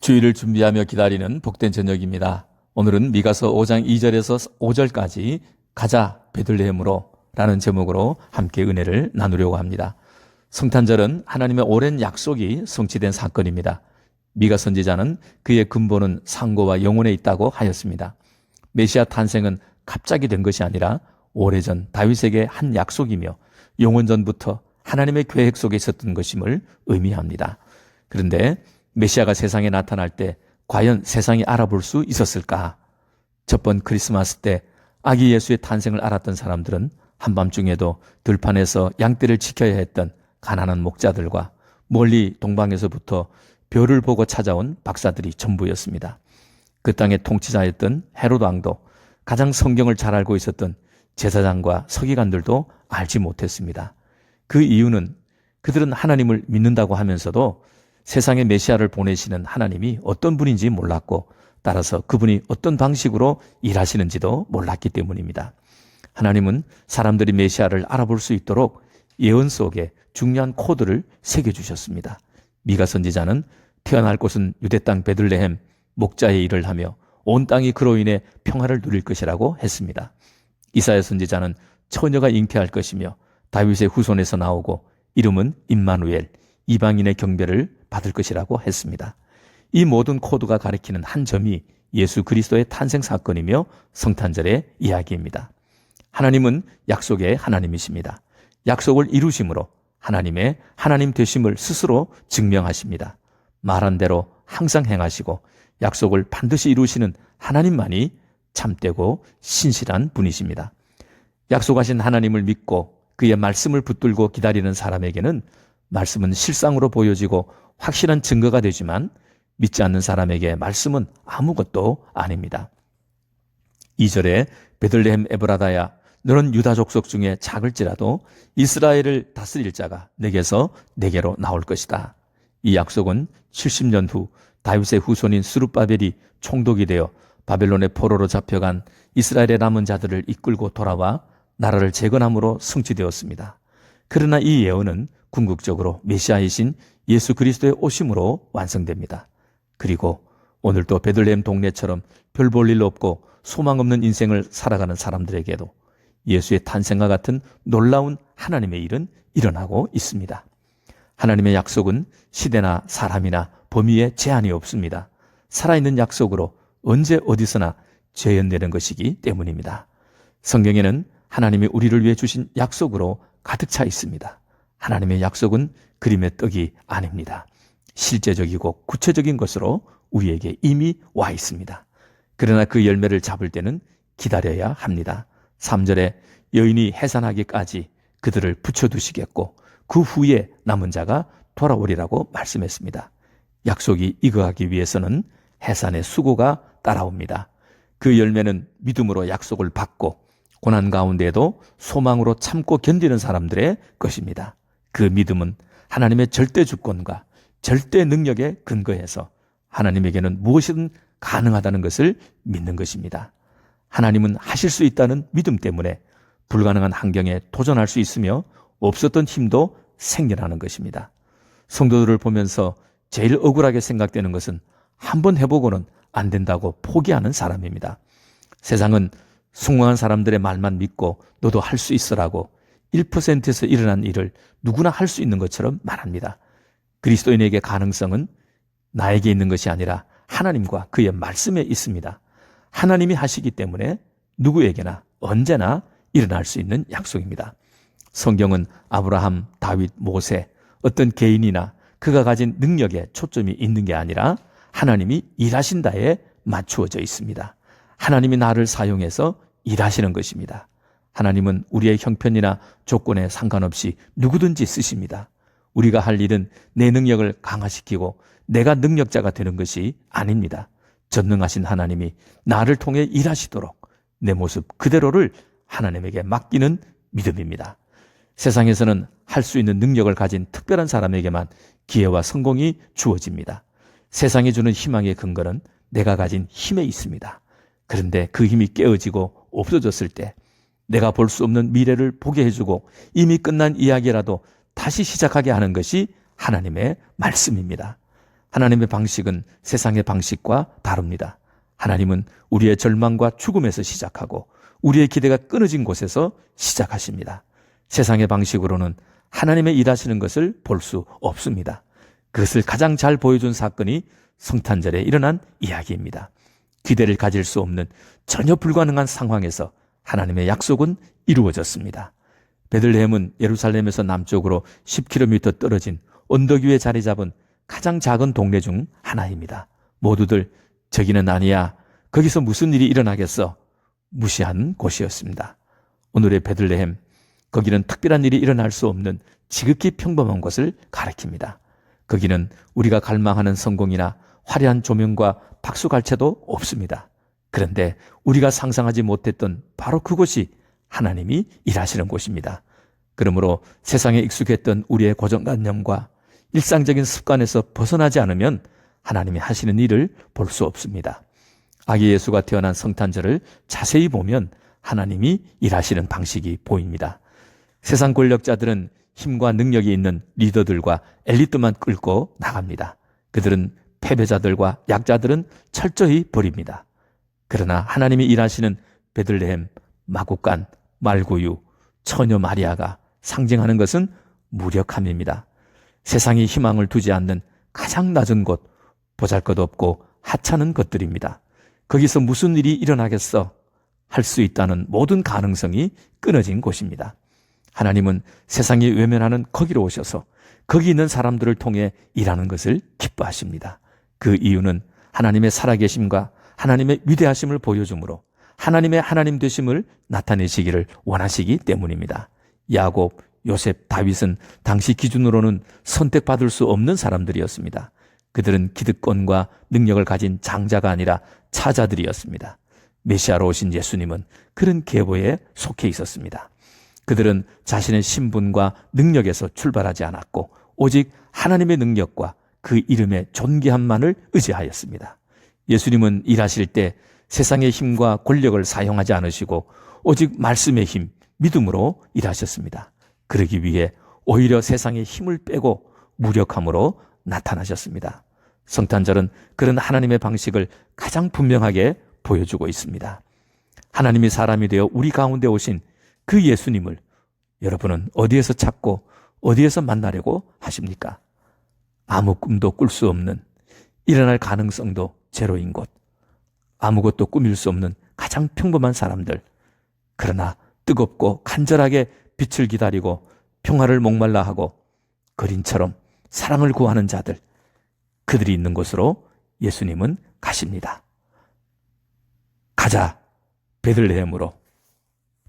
주일을 준비하며 기다리는 복된 저녁입니다. 오늘은 미가서 5장 2절에서 5절까지 가자 베들레헴으로 라는 제목으로 함께 은혜를 나누려고 합니다. 성탄절은 하나님의 오랜 약속이 성취된 사건입니다. 미가 선지자는 그의 근본은 상고와 영혼에 있다고 하였습니다. 메시아 탄생은 갑자기 된 것이 아니라 오래전 다윗에게 한 약속이며 영원전부터 하나님의 계획 속에 있었던 것임을 의미합니다. 그런데 메시아가 세상에 나타날 때 과연 세상이 알아볼 수 있었을까? 첫 번 크리스마스 때 아기 예수의 탄생을 알았던 사람들은 한밤중에도 들판에서 양떼를 지켜야 했던 가난한 목자들과 멀리 동방에서부터 별을 보고 찾아온 박사들이 전부였습니다. 그 땅의 통치자였던 헤롯 왕도 가장 성경을 잘 알고 있었던 제사장과 서기관들도 알지 못했습니다. 그 이유는 그들은 하나님을 믿는다고 하면서도 세상에 메시아를 보내시는 하나님이 어떤 분인지 몰랐고 따라서 그분이 어떤 방식으로 일하시는지도 몰랐기 때문입니다. 하나님은 사람들이 메시아를 알아볼 수 있도록 예언 속에 중요한 코드를 새겨주셨습니다. 미가 선지자는 태어날 곳은 유대 땅 베들레헴 목자의 일을 하며 온 땅이 그로 인해 평화를 누릴 것이라고 했습니다. 이사야 선지자는 처녀가 잉태할 것이며 다윗의 후손에서 나오고 이름은 임마누엘, 이방인의 경배를 받을 것이라고 했습니다. 이 모든 코드가 가리키는 한 점이 예수 그리스도의 탄생 사건이며 성탄절의 이야기입니다. 하나님은 약속의 하나님이십니다. 약속을 이루심으로 하나님의 하나님 되심을 스스로 증명하십니다. 말한 대로 항상 행하시고 약속을 반드시 이루시는 하나님만이 참되고 신실한 분이십니다. 약속하신 하나님을 믿고 그의 말씀을 붙들고 기다리는 사람에게는 말씀은 실상으로 보여지고 확실한 증거가 되지만 믿지 않는 사람에게 말씀은 아무것도 아닙니다. 2절에 베들레헴 에브라다야 너는 유다 족속 중에 작을지라도 이스라엘을 다스릴 자가 내게서 내게로 나올 것이다. 이 약속은 70년 후 다윗의 후손인 스룹바벨이 총독이 되어 바벨론의 포로로 잡혀간 이스라엘의 남은 자들을 이끌고 돌아와 나라를 재건함으로 성취되었습니다. 그러나 이 예언은 궁극적으로 메시아이신 예수 그리스도의 오심으로 완성됩니다. 그리고 오늘도 베들레헴 동네처럼 별 볼 일 없고 소망 없는 인생을 살아가는 사람들에게도 예수의 탄생과 같은 놀라운 하나님의 일은 일어나고 있습니다. 하나님의 약속은 시대나 사람이나 범위에 제한이 없습니다. 살아있는 약속으로 언제 어디서나 재현되는 것이기 때문입니다. 성경에는 하나님이 우리를 위해 주신 약속으로 가득 차 있습니다. 하나님의 약속은 그림의 떡이 아닙니다. 실제적이고 구체적인 것으로 우리에게 이미 와 있습니다. 그러나 그 열매를 잡을 때는 기다려야 합니다. 3절에 여인이 해산하기까지 그들을 붙여두시겠고 그 후에 남은 자가 돌아오리라고 말씀했습니다. 약속이 이거하기 위해서는 해산의 수고가 따라옵니다. 그 열매는 믿음으로 약속을 받고 고난 가운데에도 소망으로 참고 견디는 사람들의 것입니다. 그 믿음은 하나님의 절대 주권과 절대 능력에 근거해서 하나님에게는 무엇이든 가능하다는 것을 믿는 것입니다. 하나님은 하실 수 있다는 믿음 때문에 불가능한 환경에 도전할 수 있으며 없었던 힘도 생겨나는 것입니다. 성도들을 보면서 제일 억울하게 생각되는 것은 한번 해보고는 안 된다고 포기하는 사람입니다. 세상은 숭고한 사람들의 말만 믿고 너도 할 수 있으라고 1%에서 일어난 일을 누구나 할 수 있는 것처럼 말합니다. 그리스도인에게 가능성은 나에게 있는 것이 아니라 하나님과 그의 말씀에 있습니다. 하나님이 하시기 때문에 누구에게나 언제나 일어날 수 있는 약속입니다. 성경은 아브라함, 다윗, 모세, 어떤 개인이나 그가 가진 능력에 초점이 있는 게 아니라 하나님이 일하신다에 맞추어져 있습니다. 하나님이 나를 사용해서 일하시는 것입니다. 하나님은 우리의 형편이나 조건에 상관없이 누구든지 쓰십니다. 우리가 할 일은 내 능력을 강화시키고 내가 능력자가 되는 것이 아닙니다. 전능하신 하나님이 나를 통해 일하시도록 내 모습 그대로를 하나님에게 맡기는 믿음입니다. 세상에서는 할 수 있는 능력을 가진 특별한 사람에게만 기회와 성공이 주어집니다. 세상이 주는 희망의 근거는 내가 가진 힘에 있습니다. 그런데 그 힘이 깨어지고 없어졌을 때 내가 볼 수 없는 미래를 보게 해주고 이미 끝난 이야기라도 다시 시작하게 하는 것이 하나님의 말씀입니다. 하나님의 방식은 세상의 방식과 다릅니다. 하나님은 우리의 절망과 죽음에서 시작하고 우리의 기대가 끊어진 곳에서 시작하십니다. 세상의 방식으로는 하나님의 일하시는 것을 볼 수 없습니다. 그것을 가장 잘 보여준 사건이 성탄절에 일어난 이야기입니다. 기대를 가질 수 없는 전혀 불가능한 상황에서 하나님의 약속은 이루어졌습니다. 베들레헴은 예루살렘에서 남쪽으로 10km 떨어진 언덕 위에 자리 잡은 가장 작은 동네 중 하나입니다. 모두들 저기는 아니야, 거기서 무슨 일이 일어나겠어, 무시한 곳이었습니다. 오늘의 베들레헴, 거기는 특별한 일이 일어날 수 없는 지극히 평범한 것을 가리킵니다. 거기는 우리가 갈망하는 성공이나 화려한 조명과 박수갈채도 없습니다. 그런데 우리가 상상하지 못했던 바로 그곳이 하나님이 일하시는 곳입니다. 그러므로 세상에 익숙했던 우리의 고정관념과 일상적인 습관에서 벗어나지 않으면 하나님이 하시는 일을 볼 수 없습니다. 아기 예수가 태어난 성탄절을 자세히 보면 하나님이 일하시는 방식이 보입니다. 세상 권력자들은 힘과 능력이 있는 리더들과 엘리트만 끌고 나갑니다. 그들은 패배자들과 약자들은 철저히 버립니다. 그러나 하나님이 일하시는 베들레헴, 마구간, 말구유, 처녀 마리아가 상징하는 것은 무력함입니다. 세상이 희망을 두지 않는 가장 낮은 곳, 보잘것없고 하찮은 것들입니다. 거기서 무슨 일이 일어나겠어? 할 수 있다는 모든 가능성이 끊어진 곳입니다. 하나님은 세상이 외면하는 거기로 오셔서 거기 있는 사람들을 통해 일하는 것을 기뻐하십니다. 그 이유는 하나님의 살아계심과 하나님의 위대하심을 보여주므로 하나님의 하나님 되심을 나타내시기를 원하시기 때문입니다. 야곱, 요셉, 다윗은 당시 기준으로는 선택받을 수 없는 사람들이었습니다. 그들은 기득권과 능력을 가진 장자가 아니라 차자들이었습니다. 메시아로 오신 예수님은 그런 계보에 속해 있었습니다. 그들은 자신의 신분과 능력에서 출발하지 않았고 오직 하나님의 능력과 그 이름의 존귀함만을 의지하였습니다. 예수님은 일하실 때 세상의 힘과 권력을 사용하지 않으시고 오직 말씀의 힘, 믿음으로 일하셨습니다. 그러기 위해 오히려 세상의 힘을 빼고 무력함으로 나타나셨습니다. 성탄절은 그런 하나님의 방식을 가장 분명하게 보여주고 있습니다. 하나님이 사람이 되어 우리 가운데 오신 그 예수님을 여러분은 어디에서 찾고 어디에서 만나려고 하십니까? 아무 꿈도 꿀 수 없는, 일어날 가능성도 제로인 곳, 아무것도 꾸밀 수 없는 가장 평범한 사람들, 그러나 뜨겁고 간절하게 빛을 기다리고 평화를 목말라 하고 거린처럼 사랑을 구하는 자들, 그들이 있는 곳으로 예수님은 가십니다. 가자, 베들레헴으로.